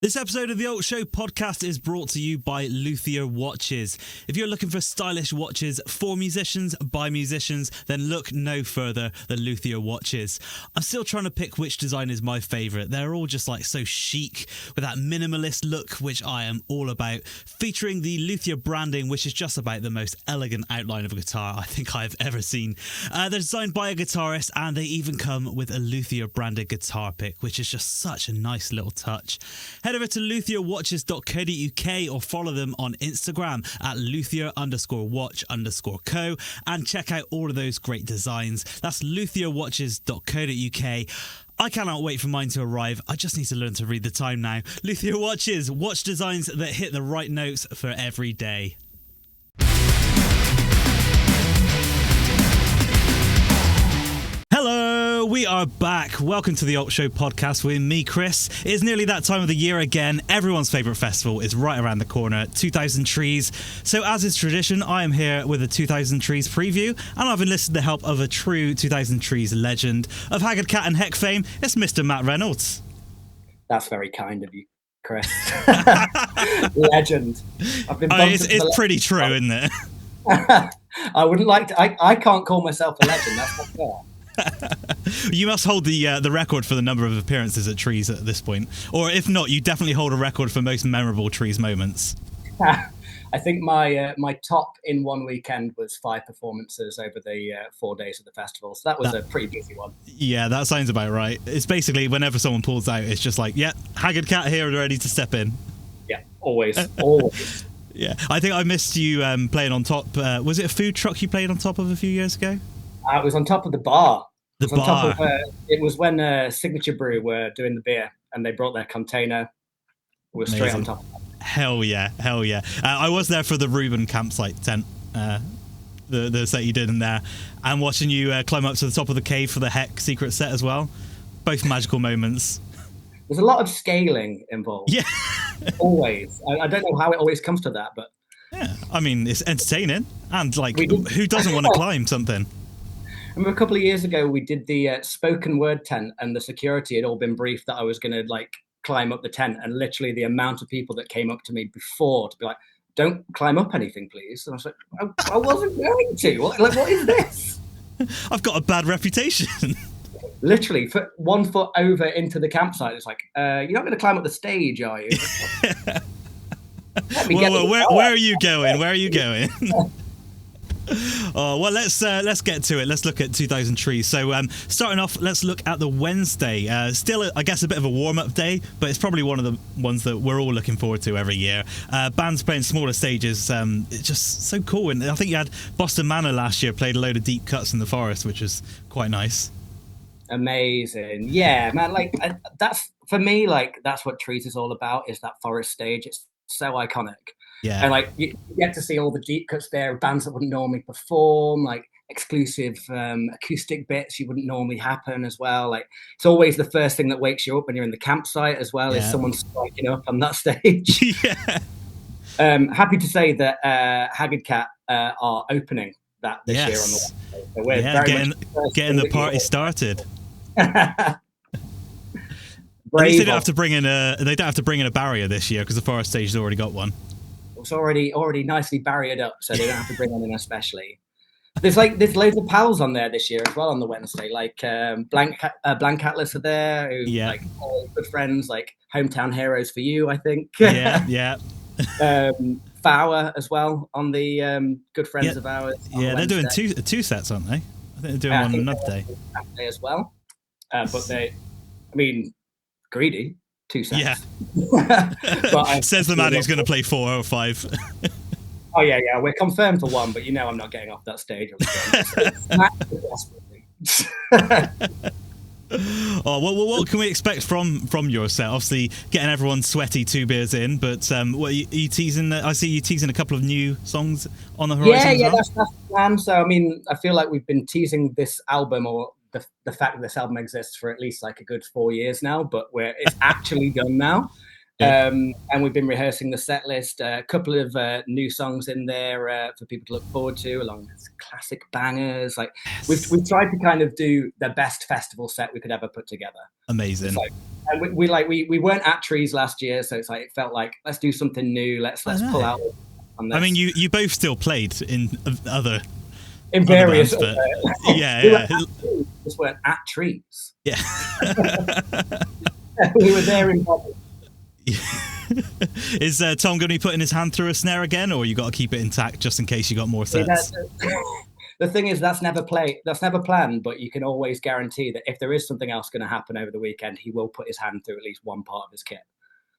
This episode of the Alt Show podcast is brought to you by Luthier Watches. If you're looking for stylish watches for musicians, by musicians, then look no further than Luthier Watches. I'm still trying to pick which design is my favourite. They're all just like so chic with that minimalist look, which I am all about, featuring the Luthier branding, which is just about the most elegant outline of a guitar I think I've ever seen. They're designed by a guitarist, and they even come with a Luthier branded guitar pick, which is just such a nice little touch. Head over to luthierwatches.co.uk or follow them on Instagram at luthier_watch_co and check out all of those great designs. That's luthierwatches.co.uk. I cannot wait for mine to arrive. I just need to learn to read the time now. Luthier Watches, watch designs that hit the right notes for every day. Hello, we are back. Welcome to the Alt Show podcast with me, Chris. It's nearly that time of the year again. Everyone's favourite festival is right around the corner, 2000 Trees. So as is tradition, I am here with a 2000 Trees preview, and I've enlisted the help of a true 2000 Trees legend of Haggard Cat and Heck fame. It's Mr. Matt Reynolds. That's very kind of you, Chris. Legend. I've been it's pretty true, isn't it? I wouldn't like to. I can't call myself a legend. That's not fair. You must hold the record for the number of appearances at Trees at this point, or if not, you definitely hold a record for most memorable Trees moments. I think my top in one weekend was 5 performances over the 4 days of the festival, so that was a pretty busy one. Yeah, that sounds about right. It's basically whenever someone pulls out, it's just like, yeah, Haggard Cat here, ready to step in. Yeah, always. Yeah, I think I missed you playing on top. Was it a food truck you played on top of a few years ago? I was on top of the bar. The bar. It was when Signature Brew were doing the beer, and they brought their container. It was straight on top. Hell yeah. I was there for the Reuben campsite tent, the set you did in there, and watching you climb up to the top of the cave for the Heck secret set as well. Both magical moments. There's a lot of scaling involved. Yeah. Always. I don't know how it always comes to that, but... Yeah, I mean, it's entertaining, and like, who doesn't want to climb something? I remember a couple of years ago, we did the spoken word tent, and the security had all been briefed that I was going to like climb up the tent, and literally the amount of people that came up to me before to be like, "Don't climb up anything, please." And I was like, "I wasn't going to. What is this?" I've got a bad reputation. Literally, 1 foot over into the campsite, it's like, "You're not going to climb up the stage, are you?" Where are you going? Where are you going? Oh, well, let's get to it. Let's look at 2000 Trees. So starting off, let's look at the Wednesday. Still, I guess, a bit of a warm-up day, but it's probably one of the ones that we're all looking forward to every year. Bands playing smaller stages. It's just so cool. And I think you had Boston Manor last year, played a load of deep cuts in the forest, which was quite nice. Amazing. Yeah, man, like that's, for me, like that's what Trees is all about, is that forest stage. It's so iconic. Yeah. And like you get to see all the deep cuts there, bands that wouldn't normally perform, like exclusive acoustic bits you wouldn't normally happen as well. Like it's always the first thing that wakes you up when you're in the campsite as well, is someone striking up on that stage. Yeah. Happy to say that Haggard Cat are opening that this year on the Wednesday. So we're getting the party started. At least they don't have to bring in a barrier this year because the forest stage has already got one. It's already nicely barriered up, so they don't have to bring one in especially. There's loads of pals on there this year as well on the Wednesday. Like Blank Atlas are there, who like all good friends, like hometown heroes for you, I think. Yeah. Fower as well on the good friends of ours. Yeah, they're doing two sets, aren't they? I think they're doing one another day as well. But greedy. 2 sets. Yeah. But says the man who's going to play 4 or 5. Oh yeah, we're confirmed for 1, but I'm not getting off that stage. Oh, well, what can we expect from your set? Obviously, getting everyone sweaty 2 beers in, but what are you teasing? I see you teasing a couple of new songs on the horizon. Yeah, that's the plan. So I feel like we've been teasing this album, or the fact that this album exists, for at least like a good 4 years now, but it's actually done now. And we've been rehearsing the set list, a couple of new songs in there for people to look forward to, along with classic bangers. Like Yes. we've tried to kind of do the best festival set we could ever put together. Amazing. Like, and we weren't at Trees last year, so it's like it felt like let's do something new. Let's pull out on this. I mean, you both still played in various bands, but yeah. We just weren't at Trees. Yeah. We were there in public. Is Tom going to be putting his hand through a snare again, or you got to keep it intact just in case you got more sets? The thing is, that's never planned, but you can always guarantee that if there is something else going to happen over the weekend, he will put his hand through at least one part of his kit.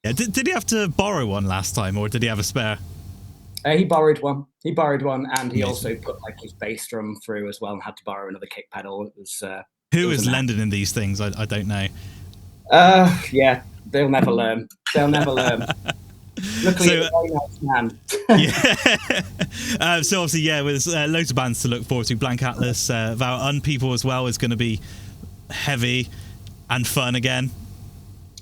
Yeah. Did he have to borrow one last time, or did he have a spare? He borrowed one. And he also put like his bass drum through as well, and had to borrow another kick pedal. It was who is lending in these things? I don't know. Yeah, they'll never learn. Luckily, a very nice man. Yeah. So obviously, yeah, with loads of bands to look forward to. Blank Atlas, Vow Unpeople as well is going to be heavy and fun again.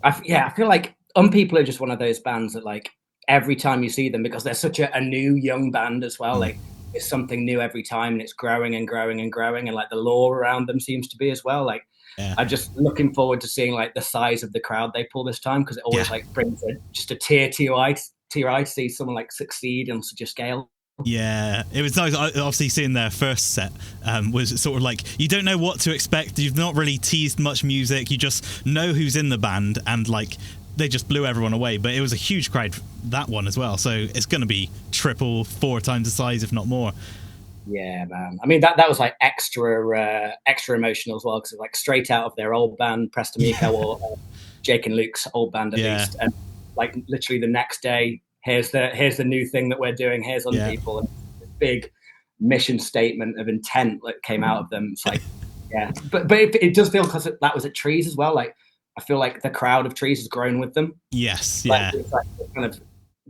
I feel like Unpeople are just one of those bands that like every time you see them, because they're such a new young band as well. Like it's something new every time, and it's growing and growing and growing, and like the lore around them seems to be as well. Like I'm just looking forward to seeing like the size of the crowd they pull this time, because it always like brings just a tear to your eye to see someone like succeed on such a scale. Yeah, it was nice. Obviously, seeing their first set was sort of like you don't know what to expect. You've not really teased much music. You just know who's in the band, and like they just blew everyone away. But it was a huge crowd, that one as well. So it's going to be 4 times the size, if not more. Yeah, man. I mean, that was like extra emotional as well, because it's like straight out of their old band, Preston Miko or Jake and Luke's old band at least, and like literally the next day, here's the new thing that we're doing. Here's Unpeople, and this big mission statement of intent that came out of them. It's like, but it does feel, because that was at Trees as well. Like I feel like the crowd of Trees has grown with them. Yes, like, it's like kind of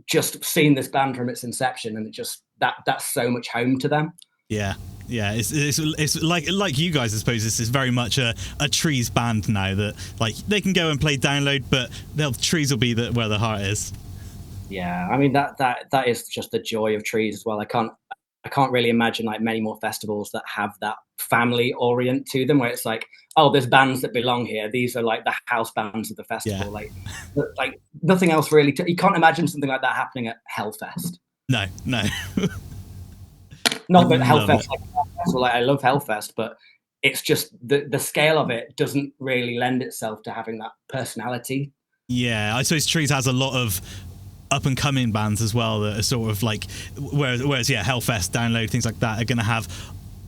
just seen this band from its inception, and it just that's so much home to them. Yeah, it's like you guys. I suppose this is very much a Trees band now, that like they can go and play Download, but Trees will be where the heart is. Yeah, I mean that is just the joy of Trees as well. I can't really imagine like many more festivals that have that family orient to them, where it's like, oh, there's bands that belong here. These are like the house bands of the festival. Like nothing else really. You can't imagine something like that happening at Hellfest. No. Not that Hellfest, like I love Hellfest, but it's just the scale of it doesn't really lend itself to having that personality. Yeah, I suppose Trees has a lot of up and coming bands as well that are sort of like, whereas Hellfest, Download, things like that are going to have.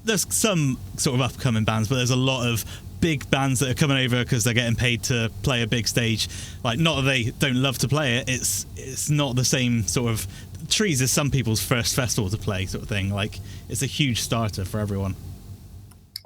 There's some sort of upcoming bands, but there's a lot of big bands that are coming over because they're getting paid to play a big stage. Like, not that they don't love to play it. It's not the same sort of. Trees is some people's first festival to play, sort of thing. Like, it's a huge starter for everyone.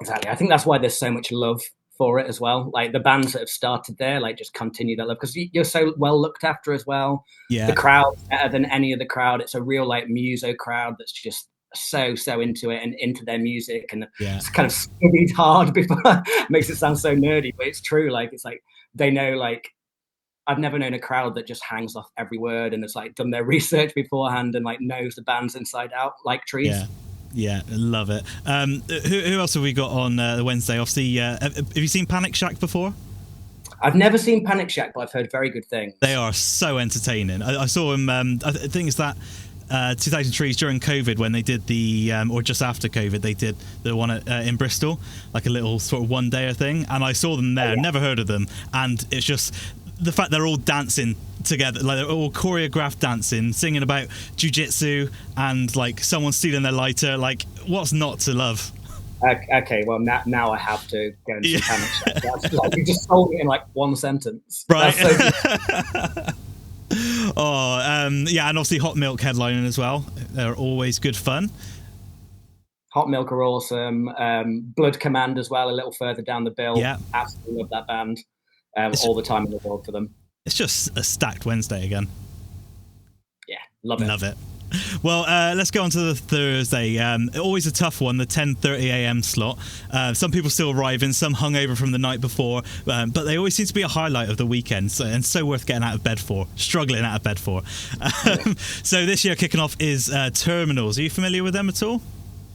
Exactly. I think that's why there's so much love for it as well. Like the bands that have started there, like just continue that love, because you're so well looked after as well. Yeah. The crowd's better than any other crowd. It's a real like muso crowd that's just so into it and into their music, and it's kind of studied hard before. Makes it sound so nerdy, but it's true. Like it's like they know, like I've never known a crowd that just hangs off every word and has like done their research beforehand and like knows the bands inside out, like Trees. Yeah, love it. Who else have we got on the Wednesday? Obviously, have you seen Panic Shack before? I've never seen Panic Shack, but I've heard very good things. They are so entertaining. I saw them. I think it's that 2000 Trees during COVID, when they did the or just after COVID, they did the one in Bristol, like a little sort of one-dayer thing, and I saw them there. Never heard of them, and it's just the fact they're all dancing together, like they're all choreographed dancing, singing about jiu-jitsu, and like someone stealing their lighter. Like, what's not to love? Okay, well now I have to go and see Panic Shack. That's like, you just told it in like one sentence, right? So and obviously Hot Milk headlining as well. They're always good fun. Hot Milk are awesome. Blood Command as well, a little further down the bill. Yeah, absolutely love that band. All the time in the world for them. It's just a stacked Wednesday again. Yeah, love it. Well, let's go on to the Thursday. Always a tough one, the 10:30 a.m. slot. Some people still arriving, some hungover from the night before, but they always seem to be a highlight of the weekend, and so worth getting out of bed for, struggling out of bed for. So this year kicking off is Terminals. Are you familiar with them at all?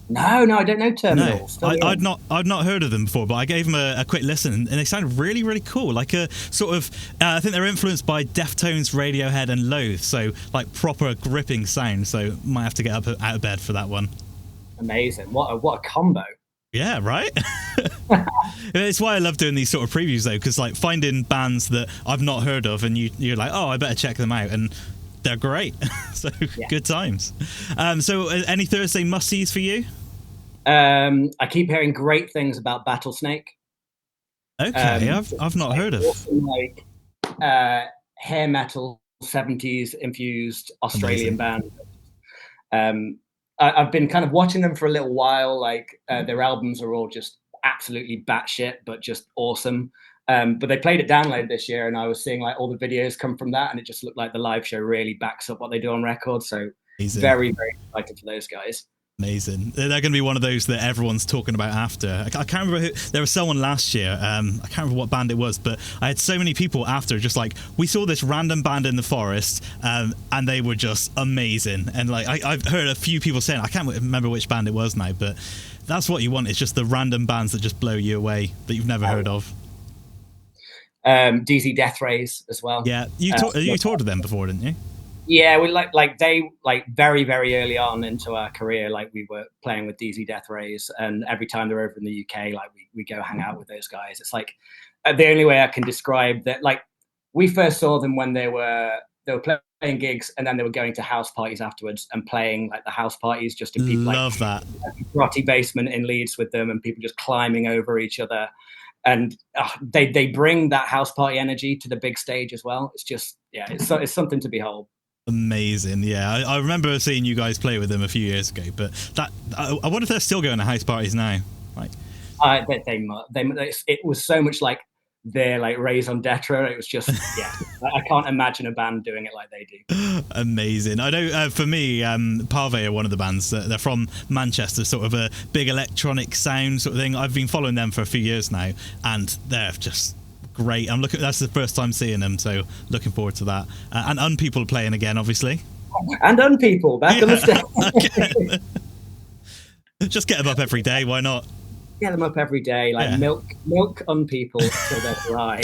No, I don't know Terminals. No, I'd not heard of them before, but I gave them a quick listen, and they sounded really, really cool. Like a sort of, I think they're influenced by Deftones, Radiohead, and Loathe, so like proper gripping sound. So might have to get up out of bed for that one. Amazing! What a combo! Yeah, right. It's why I love doing these sort of previews though, because like finding bands that I've not heard of, and you're like, oh, I better check them out, and they're great. So yeah. Good times. So any Thursday must-sees for you? I keep hearing great things about Battlesnake. Okay, I've not heard of. Awesome, like hair metal 70s infused Australian band. I've been kind of watching them for a little while. Like their albums are all just absolutely batshit, but just awesome. But they played at Download this year, and I was seeing like all the videos come from that, and it just looked like the live show really backs up what they do on record. So Amazing. Very, very excited for those guys. Amazing. They're going to be one of those that everyone's talking about after. I can't remember who. There was someone last year. I can't remember what band it was, but I had so many people after, just like, we saw this random band in the forest, and they were just amazing. And like I've heard a few people saying, I can't remember which band it was now, but that's what you want. It's just the random bands that just blow you away that you've never heard of. DZ Death Rays as well. Yeah, you toured with them before, didn't you? Yeah, we they very, very early on into our career, like we were playing with DZ Death Rays, and every time they're over in the UK, like we go hang out with those guys. It's like the only way I can describe that. Like we first saw them when they were playing gigs, and then they were going to house parties afterwards and playing like the house parties just in people. Love that grotty basement in Leeds with them, and people just climbing over each other. And they bring that house party energy to the big stage as well. It's just, yeah, it's something to behold. Amazing. Yeah, I remember seeing you guys play with them a few years ago, but I wonder if they're still going to house parties now. Like, it was so much like their like raison d'etre. It was just, yeah, I can't imagine a band doing it like they do. Amazing. I know for me, Parve are one of the bands. They're from Manchester, sort of a big electronic sound sort of thing. I've been following them for a few years now, and they're just great. That's the first time seeing them, so looking forward to that. And Unpeople playing again, obviously. And Unpeople back on the stage. Just get them up every day. Why not? Get them up every day, like milk Unpeople till they're dry.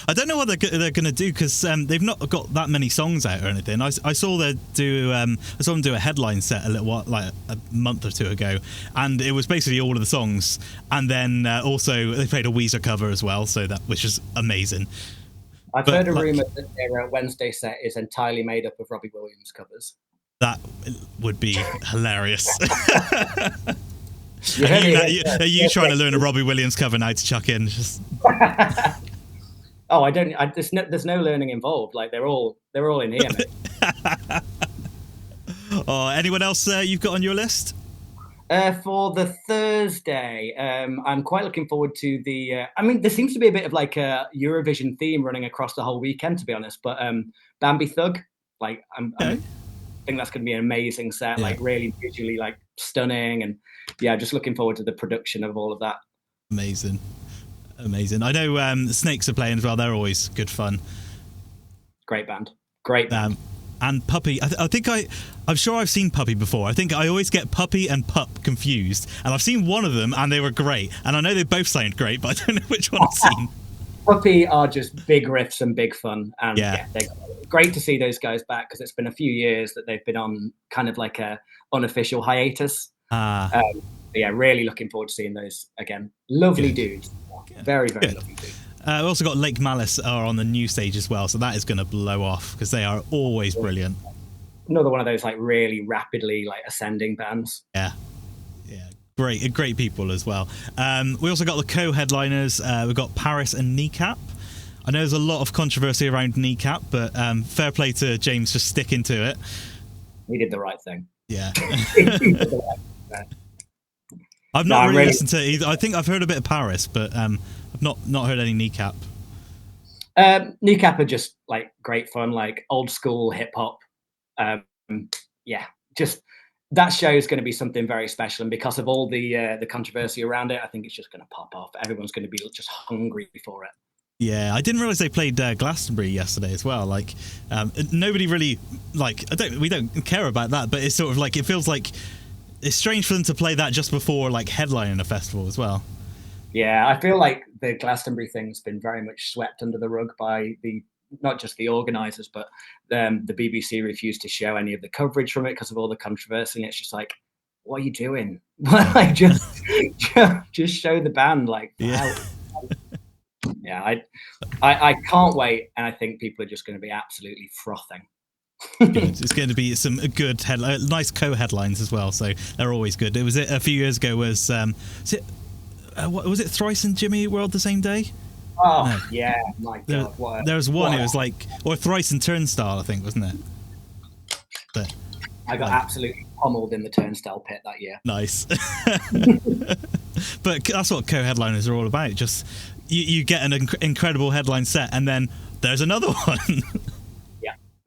I don't know what they're going to do, because they've not got that many songs out or anything. I saw them do a headline set like a month or two ago, and it was basically all of the songs, and then also they played a Weezer cover as well, which is amazing. I've heard a rumor that their Wednesday set is entirely made up of Robbie Williams covers. That would be hilarious. Are you trying to learn a Robbie Williams cover now to chuck in? Just... Oh, I don't. There's no learning involved. Like they're all in here. Mate. Oh, anyone else you've got on your list? For the Thursday, I'm quite looking forward to the. I mean, there seems to be a bit of like a Eurovision theme running across the whole weekend, to be honest. But Bambi Thug, like I think that's going to be an amazing set. Yeah. Like really visually, like stunning, and yeah, just looking forward to the production of all of that. Amazing. I know Snakes are playing as well. They're always good fun. Great band. And Puppy. I'm sure I've seen Puppy before. I think I always get Puppy and Pup confused. And I've seen one of them, and they were great. And I know they both sound great, but I don't know which one I've seen. Puppy are just big riffs and big fun. And yeah they're great to see those guys back, because it's been a few years that they've been on kind of like a unofficial hiatus. Yeah, really looking forward to seeing those again. Lovely dudes. Very, very lovely dudes. We also got Lake Malice are on the new stage as well, so that is going to blow off, because they are always brilliant. Another one of those like really rapidly like ascending bands. Yeah, great people as well. We also got the co-headliners. We've got Paris and Kneecap. I know there's a lot of controversy around Kneecap, but fair play to James for sticking to it. He did the right thing. Yeah. I've not really listened to either. I think I've heard a bit of Paris, but I've not heard any Kneecap. Kneecap are just like great fun, like old school hip hop. yeah, just that show is going to be something very special, and because of all the controversy around it, I think it's just going to pop off. Everyone's going to be just hungry for it. Yeah, I didn't realize they played Glastonbury yesterday as well. Like, nobody really we don't care about that, but it's sort of like it feels like it's strange for them to play that just before like headlining a festival as well. Yeah, I feel like the Glastonbury thing's been very much swept under the rug by not just the organisers, but the BBC refused to show any of the coverage from it because of all the controversy. It's just like, what are you doing? Like, just show the band. Like, yeah. Yeah, I can't wait, and I think people are just going to be absolutely frothing. It's going to be some good nice co-headlines as well, so they're always good. It was a few years ago. Was it Thrice and Jimmy World the same day? Oh no. Yeah, my God! There was one. It was like, or Thrice and Turnstile, I think, wasn't it? But I got absolutely pummeled in the Turnstile pit that year. Nice. But that's what co-headliners are all about. Just you get an incredible headline set, and then there's another one.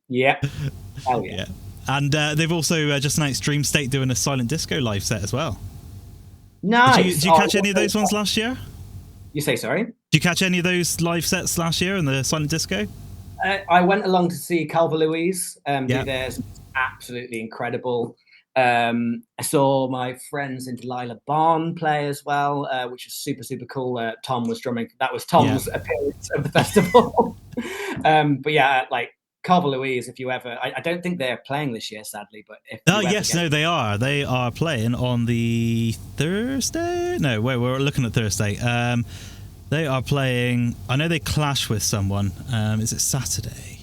Yeah. Oh yeah. And they've also just announced Dream State doing a Silent Disco live set as well. Nice. Did you catch any of those ones last year? You say sorry? Did you catch any of those live sets last year in the Silent Disco? I went along to see Calva Louise do theirs. Absolutely incredible. I saw my friends in Delilah Barn play as well, which was super, super cool. Tom was drumming. That was Tom's appearance of the festival. But yeah, like Calva Louise, if you ever... I don't think they're playing this year, sadly, but if they are. They are playing on the Thursday? No, wait, we're looking at Thursday. They are playing... I know they clash with someone. Is it Saturday?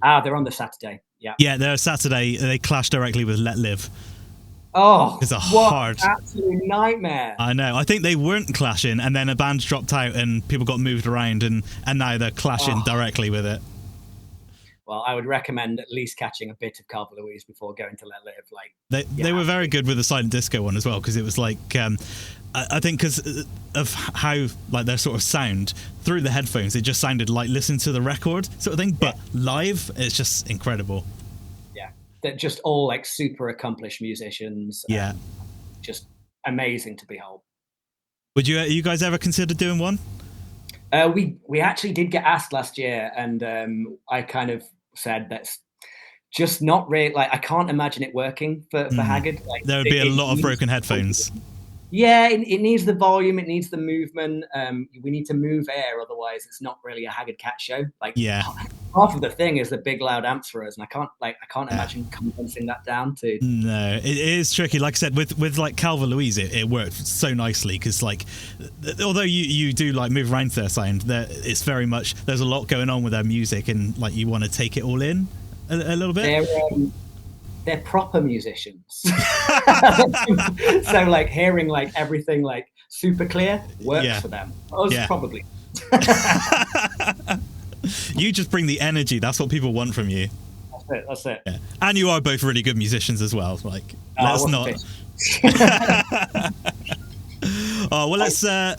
They're on the Saturday, yeah. Yeah, they're Saturday. They clash directly with Let Live. Oh, it's what absolute nightmare. I know. I think they weren't clashing, and then a band dropped out and people got moved around, and now they're clashing directly with it. Well, I would recommend at least catching a bit of Calva Louise before going to Let Live. Like they were very good with the Silent Disco one as well, because it was like I think because of how like their sort of sound through the headphones, it just sounded like listening to the record sort of thing. But live, it's just incredible. Yeah, they're just all like super accomplished musicians. Yeah, just amazing to behold. Would you guys ever consider doing one? We actually did get asked last year, and I kind of said that's just not really, like, I can't imagine it working for Haggard. Like, there would be a lot of broken headphones. Yeah, it needs the volume, it needs the movement. We need to move air, otherwise it's not really a Haggard Cat show. Like, half of the thing is the big loud amps for us, and I can't imagine condensing that down to. No, it is tricky. Like I said, with like Calva Louise, it worked so nicely because like, although you do like move around to their sound, it's very much there's a lot going on with their music, and like you want to take it all in a little bit. They're proper musicians. So like hearing like everything like super clear works for them. Us probably. You just bring the energy. That's what people want from you. That's it. Yeah. And you are both really good musicians as well. Like, let's not. Oh well, let's have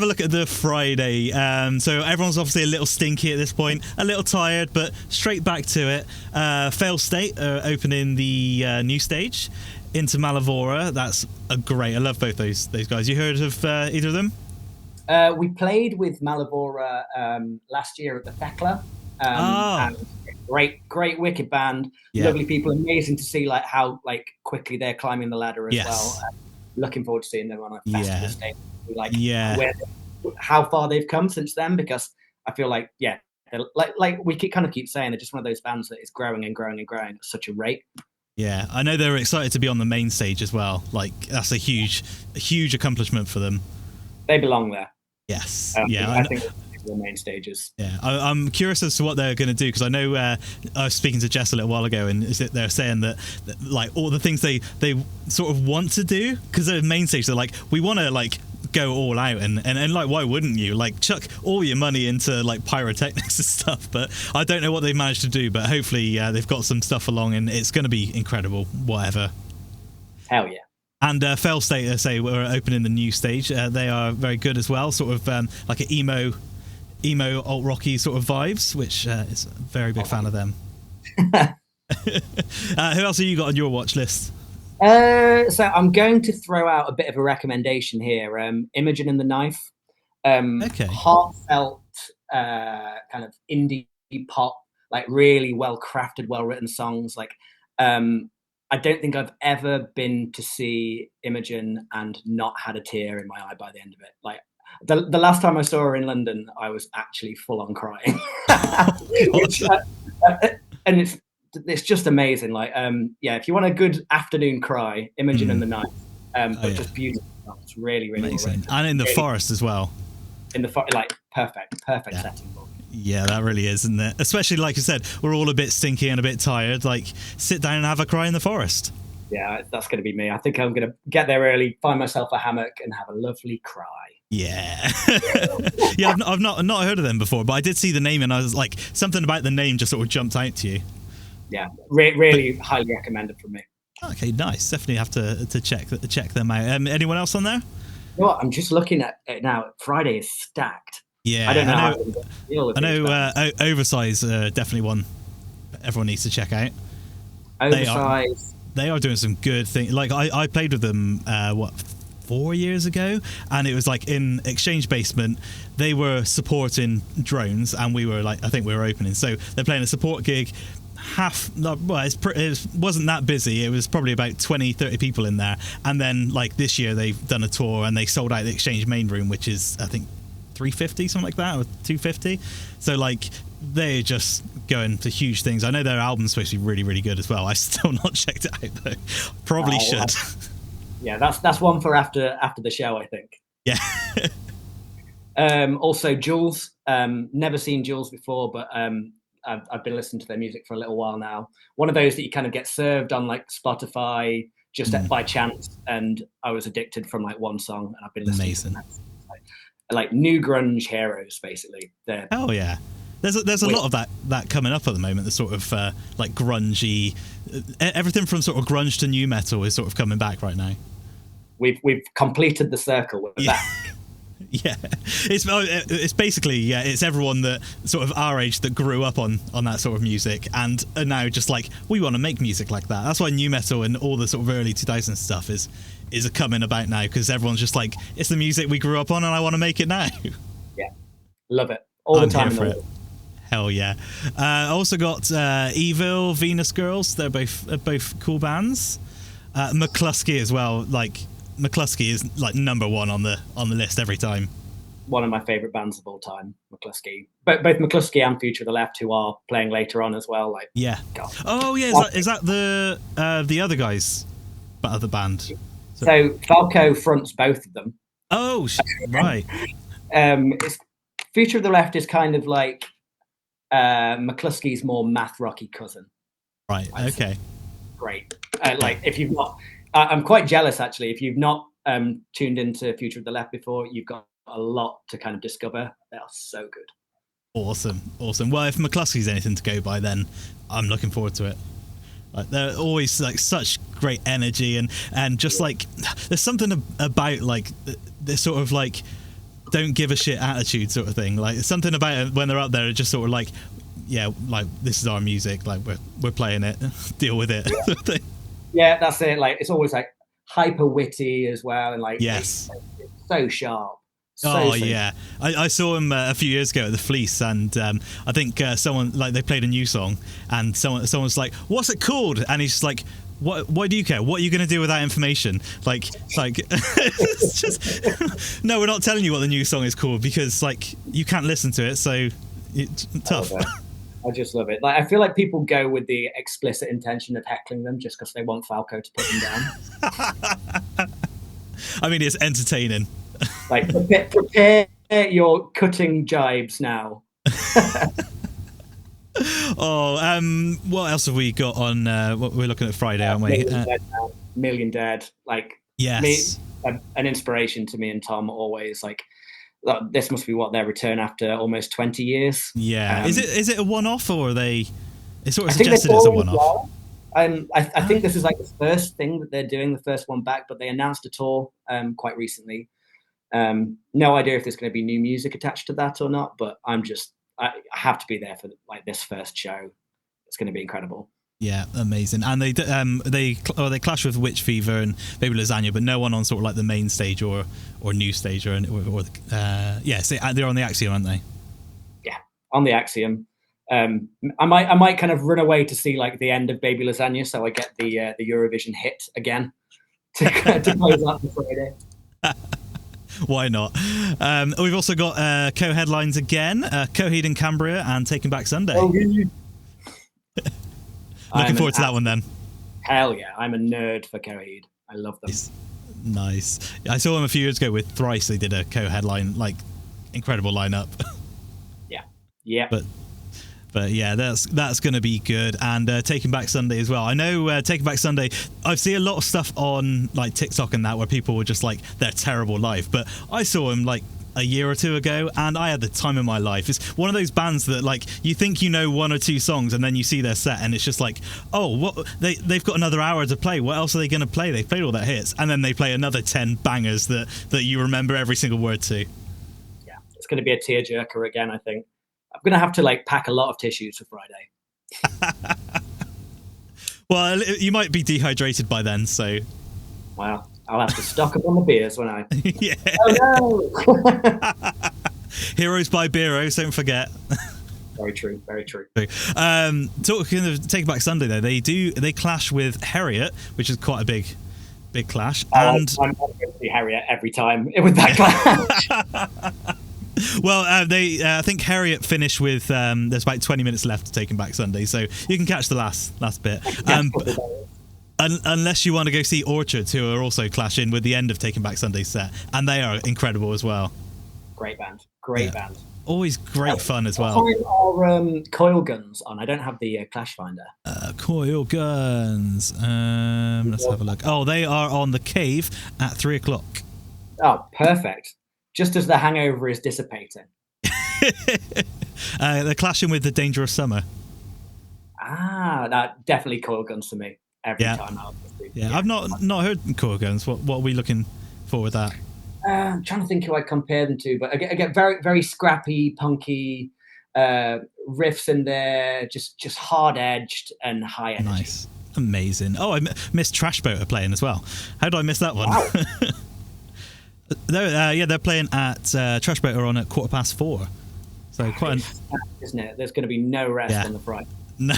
a look at the Friday. So everyone's obviously a little stinky at this point, a little tired, but straight back to it. Fail State opening the new stage into Malavora. That's a great. I love both those guys. You heard of either of them? We played with Malavora last year at the Thekla. And great wicked band. Lovely people. Amazing to see like how like quickly they're climbing the ladder as well. Looking forward to seeing them on a festival stage. Like how far they've come since then, because I feel like like we kind of keep saying they're just one of those bands that is growing and growing and growing at such a rate. Yeah, I know they're excited to be on the main stage as well. Like that's a huge accomplishment for them. They belong there. Yes. I think the main stages. Yeah, I'm curious as to what they're going to do, because I know I was speaking to Jess a little while ago, and they're saying that like all the things they sort of want to do, because they're main stage, they're like, we want to like go all out, and like, why wouldn't you like chuck all your money into like pyrotechnics and stuff? But I don't know what they've managed to do, but hopefully they've got some stuff along, and it's going to be incredible, whatever. Hell yeah. And Fail State, say we're opening the new stage. They are very good as well, sort of like an emo alt rocky sort of vibes, which is a very big fan of them. Who else have you got on your watch list? So I'm going to throw out a bit of a recommendation here. Imogen and the Knife, Okay. heartfelt, kind of indie pop, like really well crafted, well written songs. Like, I don't think I've ever been to see Imogen and not had a tear in my eye by the end of it. Like the last time I saw her in London, I was actually full on crying. Which, and it's just amazing. Like, yeah, if you want a good afternoon cry, Imogen and the Night, but just beautiful. It's really, really amazing, well, and in the really, forest as well. In the like perfect setting. Yeah, that really is, isn't it? Especially like you said, we're all a bit stinky and a bit tired. Like, sit down and have a cry in the forest. Yeah, that's going to be me. I think I'm going to get there early, find myself a hammock, and have a lovely cry. Yeah. Yeah, I've not heard of them before, but I did see the name and I was like, something about the name just sort of jumped out to you. Yeah, really highly recommended from me. Okay, nice. Definitely have to check them out. Anyone else on there? You know what? I'm just looking at it now. Friday is stacked. Yeah, I know Oversize, definitely one everyone needs to check out. Oversize. They are doing some good things. Like, I played with them, 4 years ago, and it was like in Exchange Basement. They were supporting drones, and we were like, I think we were opening. So they're playing a support gig. It wasn't that busy. It was probably about 20-30 people in there. And then like this year they've done a tour and they sold out the Exchange main room, which is I think 350, something like that, or 250. So like they're just going to huge things. I know their album's supposed to be really, really good as well. I've still not checked it out though. Probably should. Yeah, that's one for after the show, I think. Yeah. Also Jules, never seen Jules before, but I've been listening to their music for a little while now. One of those that you kind of get served on like Spotify just by chance, and I was addicted from like one song, and I've been listening to that. Like new grunge heroes, basically. Oh yeah, there's a lot of that coming up at the moment. The sort of like grungy, everything from sort of grunge to new metal is sort of coming back right now. We've completed the circle with that. Yeah, it's basically it's everyone that sort of our age that grew up on that sort of music and are now just like, we want to make music like that. That's why new metal and all the sort of early 2000s stuff is coming about now, because everyone's just like, it's the music we grew up on and I want to make it now. Yeah, love it all the time. Here for it. Hell yeah. I also got Evil, Venus Girls. They're both cool bands. McCluskey as well. Like, McCluskey is like number one on the list every time. One of my favourite bands of all time, McCluskey. Both McCluskey and Future of the Left, who are playing later on as well. Like, yeah. God. Oh yeah, is that the other guys, but other band? So Falco fronts both of them. Oh right. Future of the Left is kind of like McCluskey's more math rocky cousin. Right. Okay. Great. Like, if you've not. I'm quite jealous, actually. If you've not tuned into Future of the Left before, you've got a lot to kind of discover. They are so good. Awesome. Well, if McCluskey's anything to go by, then I'm looking forward to it. Like, they're always like such great energy and just like there's something about like this sort of like don't give a shit attitude sort of thing. Like, something about it when they're up there, just sort of like, yeah, like, this is our music. Like, we're playing it. Deal with it. Yeah. Yeah, that's it. Like, it's always like hyper witty as well, and like, yes, it's so sharp. Yeah, I saw him a few years ago at the Fleece, and I think someone, like, they played a new song, and someone's like, "What's it called?" And he's just like, "What? Why do you care? What are you going to do with that information?" Like, it's just no, we're not telling you what the new song is called because like you can't listen to it, so it's tough. I just love it. Like, I feel like people go with the explicit intention of heckling them just because they want Falco to put them down. I mean, it's entertaining. Like, prepare your cutting jibes now. What else have we got on? What we're looking at Friday, aren't we? Million Dead. Like, yes, an inspiration to me and Tom always. Like, this must be their return after almost 20 years. Yeah. Is it a one-off, or are they? It's sort of suggested as a one-off. I think this is like the first thing that they're doing, the first one back, but they announced a tour quite recently. No idea if there's going to be new music attached to that or not, but I have to be there for like this first show. It's going to be incredible. Yeah, amazing. And they clash with Witch Fever and Baby Lasagna, but no one on sort of like the main stage or new stage they're on the Axiom, aren't they? Yeah, on the Axiom. I might kind of run away to see like the end of Baby Lasagna, so I get the Eurovision hit again to close out the Friday. Why not? We've also got co-headlines again, Coheed and Cambria and Taking Back Sunday. Oh, Looking forward to that one then. Hell yeah, I'm a nerd for Coheed. I love them. Nice. I saw them a few years ago with Thrice. They did a co-headline, like incredible lineup. Yeah. But yeah, that's going to be good. And Taking Back Sunday as well. I know Taking Back Sunday, I've seen a lot of stuff on like TikTok and that where people were just like, they're terrible live. But I saw them like a year or two ago and I had the time of my life. It's one of those bands that like you think you know one or two songs and then you see their set and it's just like, oh, what they've got another hour to play. What else are they going to play? They've played all their hits and then they play another 10 bangers that you remember every single word to. Yeah, it's going to be a tearjerker again, I think. I'm going to have to like pack a lot of tissues for Friday. Well, you might be dehydrated by then, so. Wow. I'll have to stock up on the beers, won't I? Yeah. Oh no! Heroes by Beeros, don't forget. Very true. Very true. Talking of Take Back Sunday, though, they clash with Harriet, which is quite a big clash. And I'm going to see Harriet every time with that clash. Well, I think Harriet finished with there's about 20 minutes left to Taking Back Sunday, so you can catch the last bit. Unless you want to go see Orchards, who are also clashing with the end of Taking Back Sunday set, and they are incredible as well. Great band. Great band. Always great fun as well. Are Coil Guns on? I don't have the Clash Finder. Coil Guns. Let's have a look. Oh, they are on The Cave at 3:00. Oh, perfect. Just as the hangover is dissipating. They're clashing with The Dangerous Summer. That definitely Coil Guns for me every time. I've not heard Coil Guns. What are we looking for with that? I'm trying to think who I compare them to, but I get very, very scrappy, punky riffs in there, just hard-edged and high energy. Nice. Amazing. Oh, I missed Trash Boat are playing as well. How did I miss that one? Wow. They're playing at Trash Boat are on at 4:15. So quite isn't it? There's going to be no rest on the Friday. No.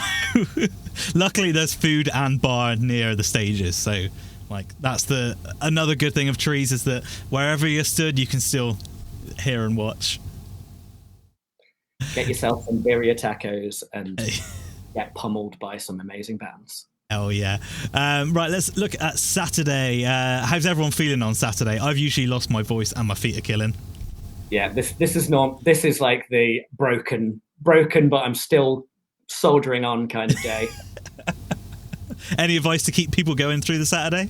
Luckily, there's food and bar near the stages, so like that's another good thing of Trees is that wherever you're stood, you can still hear and watch. Get yourself some birria tacos and get pummeled by some amazing bands. Oh yeah. Right, let's look at Saturday. How's everyone feeling on Saturday? I've usually lost my voice and my feet are killing. Yeah, this is like the broken, but I'm still soldiering on kind of day. Any advice to keep people going through the Saturday?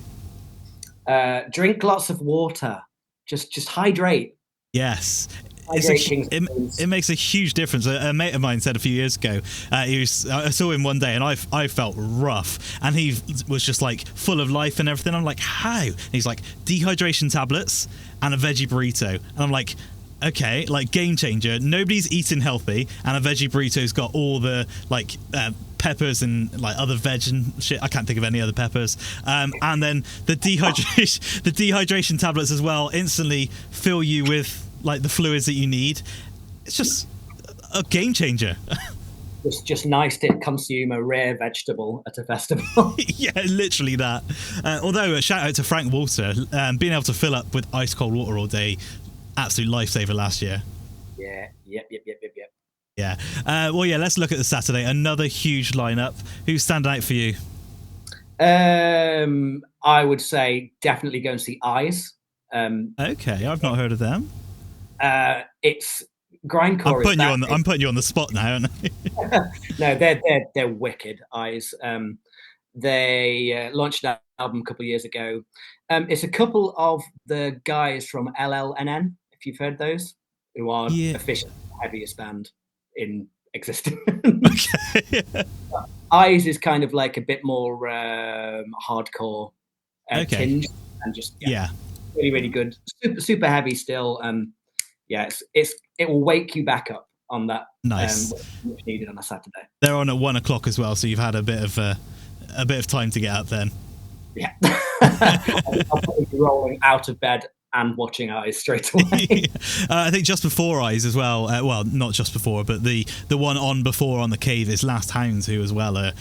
Drink lots of water. Just hydrate. Yes. It makes a huge difference. A mate of mine said a few years ago, I saw him one day and I felt rough and he was just like full of life and everything. I'm like, how? And he's like, dehydration tablets and a veggie burrito. And I'm like, okay, like game changer. Nobody's eating healthy and a veggie burrito's got all the like peppers and like other veg and shit. I can't think of any other peppers. And then the dehydration tablets as well instantly fill you with like the fluids that you need. It's just a game changer. It's just nice to consume a rare vegetable at a festival. Yeah, literally that. Although a shout out to Frank Walter, being able to fill up with ice cold water all day, absolute lifesaver last year. Yeah, yep. Yeah. Well, yeah, let's look at the Saturday. Another huge lineup. Who's standing out for you? I would say definitely go and see Eyes. Okay, I've not heard of them. It's grindcore. I'm putting you on the spot now, aren't I? No, they're wicked. Eyes. They launched an album a couple of years ago. It's a couple of the guys from LLNN, if you've heard those, who are officially the heaviest band in existence. Okay. Eyes is kind of like a bit more hardcore tinge, and just really, really good. Super heavy still. It will wake you back up on that. Nice. Much needed on a Saturday. They're on at 1 o'clock as well, so you've had a bit of time to get up then. Yeah. I'll probably be rolling out of bed and watching Eyes straight away. I think just before Eyes as well. Well, not just before, but the one on before on the cave is Last Hounds, who as well are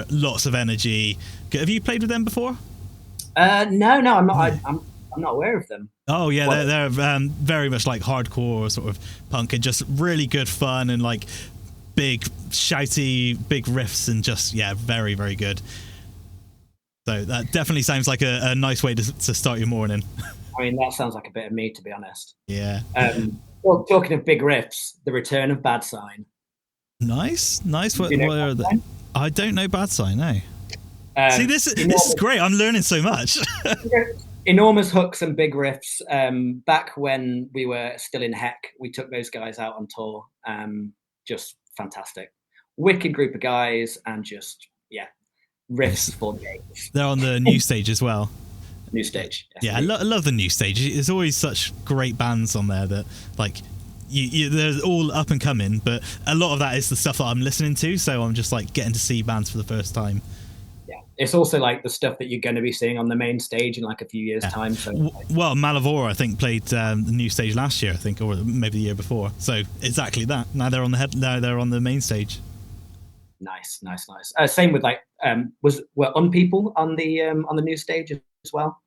lots of energy. Have you played with them before? No, I'm not. I'm not aware of them. Oh yeah, they're very much like hardcore sort of punk and just really good fun and like big shouty big riffs and just very very good. So that definitely sounds like a nice way to start your morning. I mean, that sounds like a bit of me, to be honest. Yeah. Well, talking of big riffs, the return of Bad Sign. Nice. What are they? I don't know Bad Sign. No. See, this is great. I'm learning so much. Enormous hooks and big riffs. Back when we were still in Heck, we took those guys out on tour. Just fantastic, wicked group of guys, and just riffs for days. They're on the new stage as well. New stage. Yeah, I love the new stage. There's always such great bands on there that like they're all up and coming, but a lot of that is the stuff that I'm listening to, so I'm just like getting to see bands for the first time. Yeah, it's also like the stuff that you're going to be seeing on the main stage in like a few years' time. So, well, Malavora I think played the new stage last year, I think, or maybe the year before. So exactly that. Now they're on they're on the main stage. Nice. Same with like were Unpeople on the new stage as well?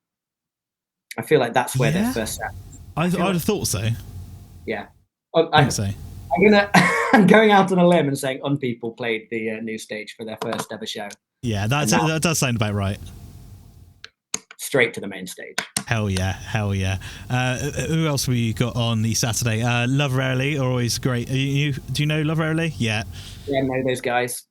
I feel like that's where their first set. I'd have thought so. Yeah, I think so. I'm going out on a limb and saying Unpeople played the new stage for their first ever show. Yeah, that does sound about right. Straight to the main stage. Hell yeah. Who else have we got on the Saturday? Love Rarely are always great. Do you know Love Rarely? Yeah, I know those guys.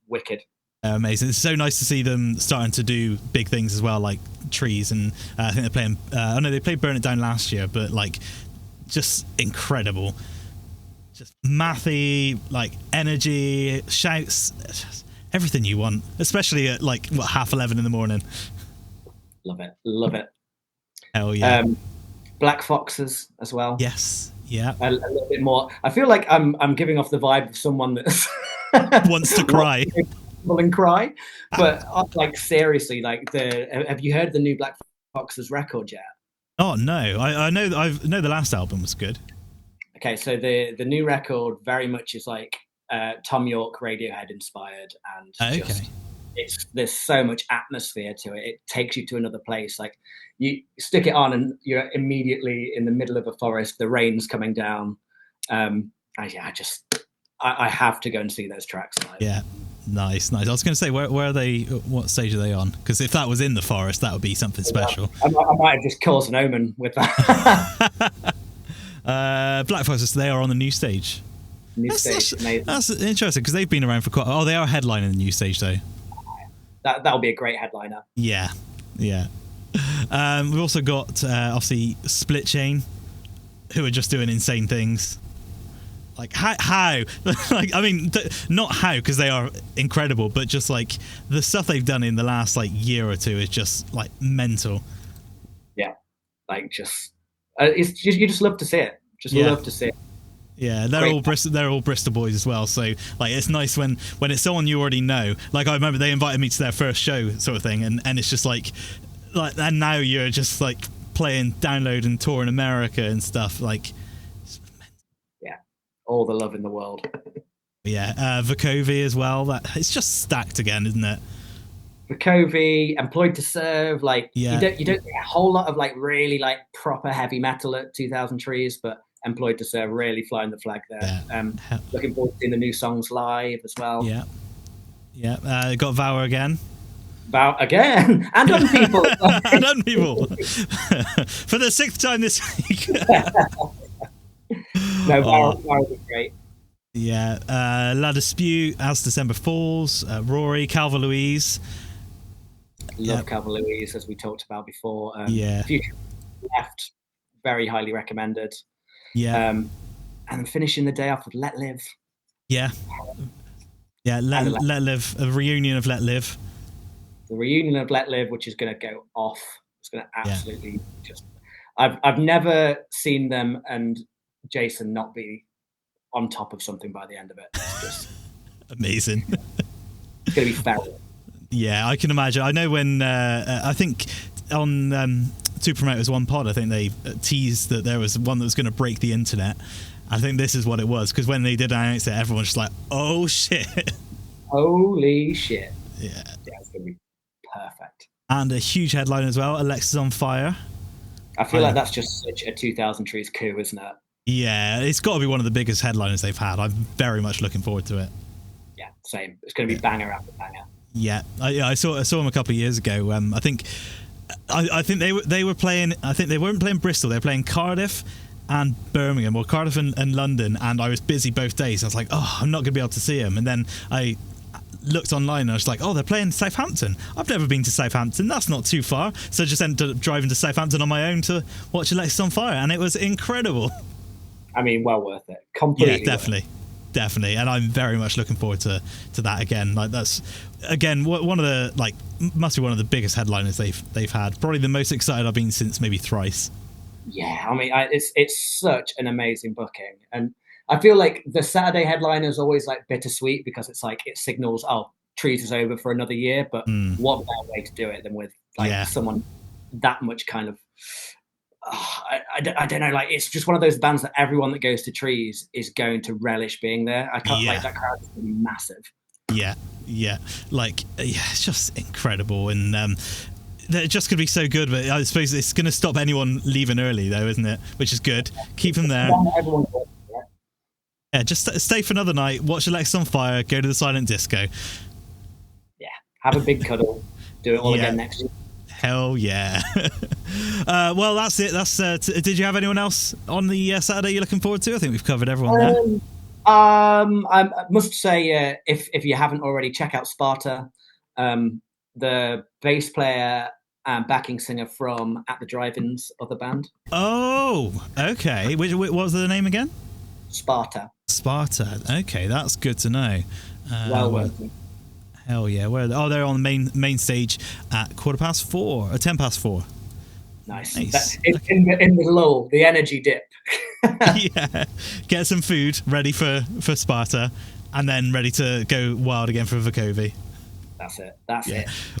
Wicked. Amazing. It's so nice to see them starting to do big things as well, like Trees, and I think they're playing they played Burn It Down last year, but like just incredible, just mathy, like energy, shouts, everything you want, especially at like 11:30 in the morning. Love it. Hell yeah. Black Foxes as well. Yes. Yeah. A little bit more. I feel like I'm giving off the vibe of someone that wants to cry. And cry, but like seriously, like have you heard the new Black Foxes record yet? Oh no, I know the last album was good. Okay, so the new record very much is like Tom York Radiohead inspired, and there's so much atmosphere to it. It takes you to another place. Like you stick it on and you're immediately in the middle of a forest, the rain's coming down. I have to go and see those tracks live. Yeah. Nice. I was going to say, where are they? What stage are they on? Because if that was in the forest, that would be something special. I might have just caused an omen with that. Black Foxes, they are on the new stage. That's interesting because they've been around for quite. Oh, they are headlining the new stage though. That'll be a great headliner. Yeah. We've also got obviously Split Chain, who are just doing insane things. Like how? Like I mean, not how because they are incredible, but just like the stuff they've done in the last like year or two is just like mental. Yeah, like just you just love to see it. Love to see it. Yeah, they're all Bristol boys as well. So like it's nice when it's someone you already know. Like I remember they invited me to their first show, sort of thing, and it's just like and now you're just like playing Download and tour in America and stuff like. All the love in the world. Yeah, Vukovi as well. That it's just stacked again, isn't it? Vukovi, Employed to Serve. Like you don't get a whole lot of like really like proper heavy metal at 2000 Trees, but Employed to Serve really flying the flag there. Yeah. Looking forward to seeing the new songs live as well. Yeah. Got Vow again. Vow again, and Unpeople. And Unpeople for the 6th time this week. No, Vow was great. Yeah, La Dispute, As December Falls, Rory, Calva Louise. Love Calva Louise, as we talked about before. Future Left, very highly recommended. Yeah. And finishing the day off with Let Live. Yeah. Let Live, a reunion of Let Live. The reunion of Let Live, which is going to go off. It's going to absolutely just. I've never seen them and Jason not be on top of something by the end of it. It's just amazing. It's going to be feral. Yeah, I can imagine. I know when I think on Two Promoters One Pod, I think they teased that there was one that was going to break the internet. I think this is what it was, because when they did announce it, everyone's just like, "Oh shit!" Holy shit! Yeah, it's going to be perfect. And a huge headline as well: Alexa's on fire. I feel like that's just such a 2000 Trees coup, isn't it? Yeah, it's got to be one of the biggest headliners they've had. I'm very much looking forward to it. Yeah, same. It's going to be banger after banger. Yeah, I saw him a couple of years ago. I think they were playing. I think they weren't playing Bristol. They were playing Cardiff and Birmingham, or Cardiff and London. And I was busy both days. I was like, oh, I'm not going to be able to see them. And then I looked online and I was like, oh, they're playing Southampton. I've never been to Southampton. That's not too far. So I just ended up driving to Southampton on my own to watch Alexis on Fire, and it was incredible. I mean, well worth it. Completely. Yeah, definitely. And I'm very much looking forward to that again. Like, that's again one of the, like, must be one of the biggest headliners they've had. Probably the most excited I've been since maybe Thrice. Yeah, I mean, it's such an amazing booking, and I feel like the Saturday headliner is always like bittersweet, because it's like it signals, oh, Trees is over for another year. But what better way to do it than with someone that much kind of. I don't know, like, it's just one of those bands that everyone that goes to Trees is going to relish being there. I can't like that crowd is going to be massive. Yeah, like, it's just incredible, and they're just going to be so good. But I suppose it's going to stop anyone leaving early, though, isn't it? Which is good. Keep them there. Yeah, just stay for another night, watch Alexis on Fire, go to the silent disco. Yeah, have a big cuddle, do it all again next year. Hell yeah. Well, that's it. Did you have anyone else on the Saturday you're looking forward to? I think we've covered everyone there. I must say, if you haven't already, check out Sparta. The bass player and backing singer from At the Drive-In's other band. Oh, okay. What was the name again? Sparta. Okay, that's good to know. Hell yeah. They're on the main stage at 4:15, 4:10. Nice. In the lull, the energy dip. Yeah. Get some food ready for Sparta, and then ready to go wild again for Vukovi. That's it.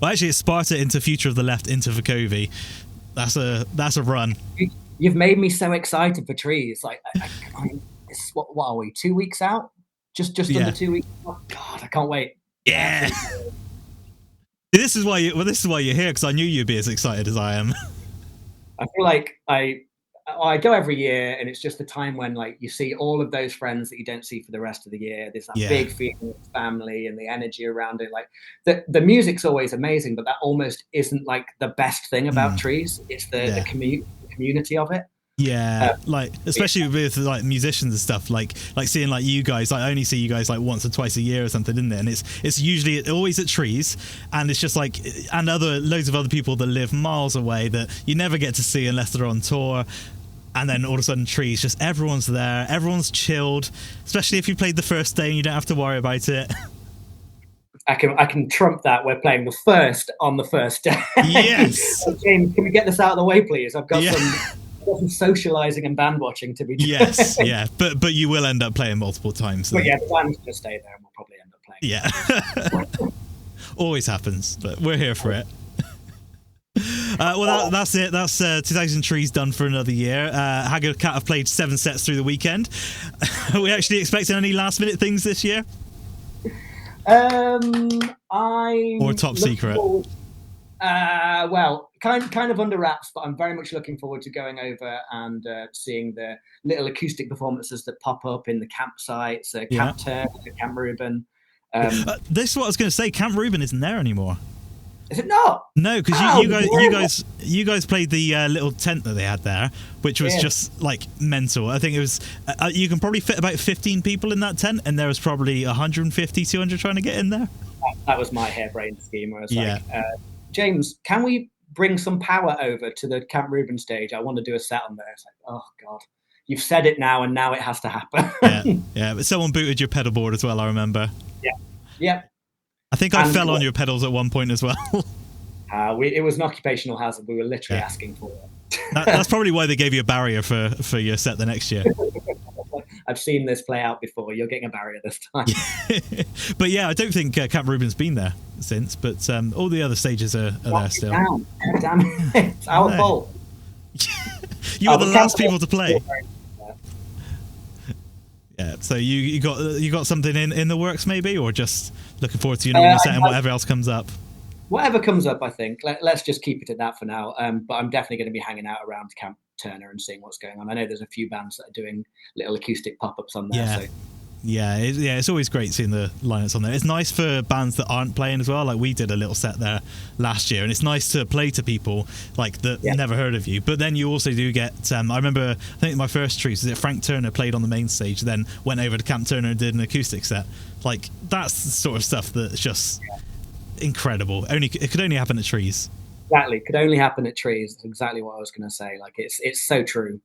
Well, actually, it's Sparta into Future of the Left into Vukovi. That's a run. You've made me so excited for Trees. Like, I mean, what are we? 2 weeks out? Just under 2 weeks. Oh God, I can't wait. Yeah. This is why you're here, because I knew you'd be as excited as I am. I feel like I go every year, and it's just the time when, like, you see all of those friends that you don't see for the rest of the year. There's that big feeling of family and the energy around it. Like, the music's always amazing, but that almost isn't like the best thing about Trees. It's the community of it. Yeah, like, especially with like musicians and stuff, like seeing like you guys, like, I only see you guys like once or twice a year or something, isn't it? And it's usually always at Trees, and it's just like, and loads of other people that live miles away that you never get to see unless they're on tour. And then all of a sudden, Trees, just everyone's there, everyone's chilled, especially if you played the first day and you don't have to worry about it. I can trump that. We're playing the first on the first day. Yes. James, can we get this out of the way, please? I've got some socializing and band watching to be doing. Yes, yeah, but you will end up playing multiple times. So. But yeah, the band's going to stay there, and we'll probably end up playing. Yeah. Always happens, but we're here for it. Well, that's it. That's 2000 Trees done for another year. Haggard Cat have played 7 sets through the weekend. Are we actually expecting any last minute things this year? Or top secret? Well, kind of under wraps, but I'm very much looking forward to going over and seeing the little acoustic performances that pop up in the campsites, Camp Turk, Camp Reuben. This is what I was going to say. Camp Reuben isn't there anymore. Is it not? No, because you guys played the little tent that they had there, which was just like mental. I think it was. You can probably fit about 15 people in that tent, and there was probably 150, 200 trying to get in there. That was my harebrained scheme. I was like, James, can we bring some power over to the Camp Reuben stage? I want to do a set on there. It's like, oh God, you've said it now, and now it has to happen. Yeah. But someone booted your pedal board as well, I remember. Yeah. I think I fell on your pedals at one point as well. It was an occupational hazard. We were literally asking for it. That's probably why they gave you a barrier for your set the next year. I've seen this play out before. You're getting a barrier this time. But yeah, I don't think Camp Rubin's been there since, but all the other stages are there still. Damn it. It's our fault. You were the last people to play. Yeah, so you got something in the works maybe, or just looking forward to your normal set and whatever else comes up? Whatever comes up, I think. Let's just keep it at that for now. But I'm definitely going to be hanging out around Camp Turner and seeing what's going on. I know there's a few bands that are doing little acoustic pop-ups on there. Yeah. So. Yeah, it's always great seeing the lineups on there. It's nice for bands that aren't playing as well. Like we did a little set there last year, and it's nice to play to people like that never heard of you. But then you also do get. I remember, I think my first Trees was it Frank Turner played on the main stage, then went over to Camp Turner and did an acoustic set. Like that's the sort of stuff that's just incredible. It could only happen at Trees. Exactly, could only happen at Trees. That's exactly what I was going to say. Like it's so true.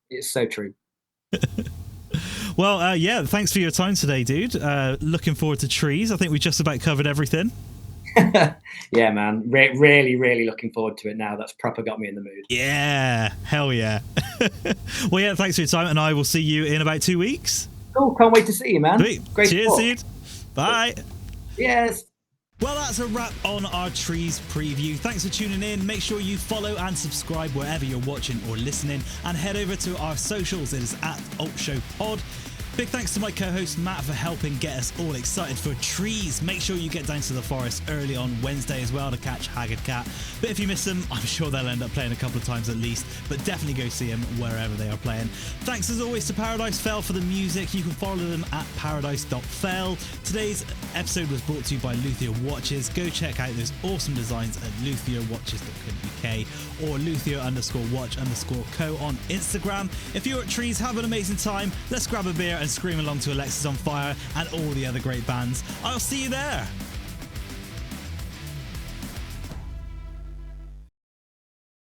It's so true. Well, yeah, thanks for your time today, dude. Looking forward to Trees. I think we just about covered everything. Yeah, man. Really, really looking forward to it now. That's proper got me in the mood. Yeah, hell yeah. Well, yeah, thanks for your time, and I will see you in about 2 weeks. Cool, can't wait to see you, man. Sweet. Great Cheers, dude. Bye. Yes. Well, that's a wrap on our Trees preview. Thanks for tuning in. Make sure you follow and subscribe wherever you're watching or listening, and head over to our socials. It is at Alt Show Pod. Big thanks to my co-host Matt for helping get us all excited for Trees. Make sure you get down to the forest early on Wednesday as well to catch Haggard Cat. But if you miss them, I'm sure they'll end up playing a couple of times at least. But definitely go see them wherever they are playing. Thanks as always to Paradise Fell for the music. You can follow them at paradise.fell. Today's episode was brought to you by Luthier Watches. Go check out those awesome designs at luthierwatches.co.uk or luthier_watch_co on Instagram. If you're at Trees, have an amazing time. Let's grab a beer and scream along to Alexis on Fire and all the other great bands. I'll see you there.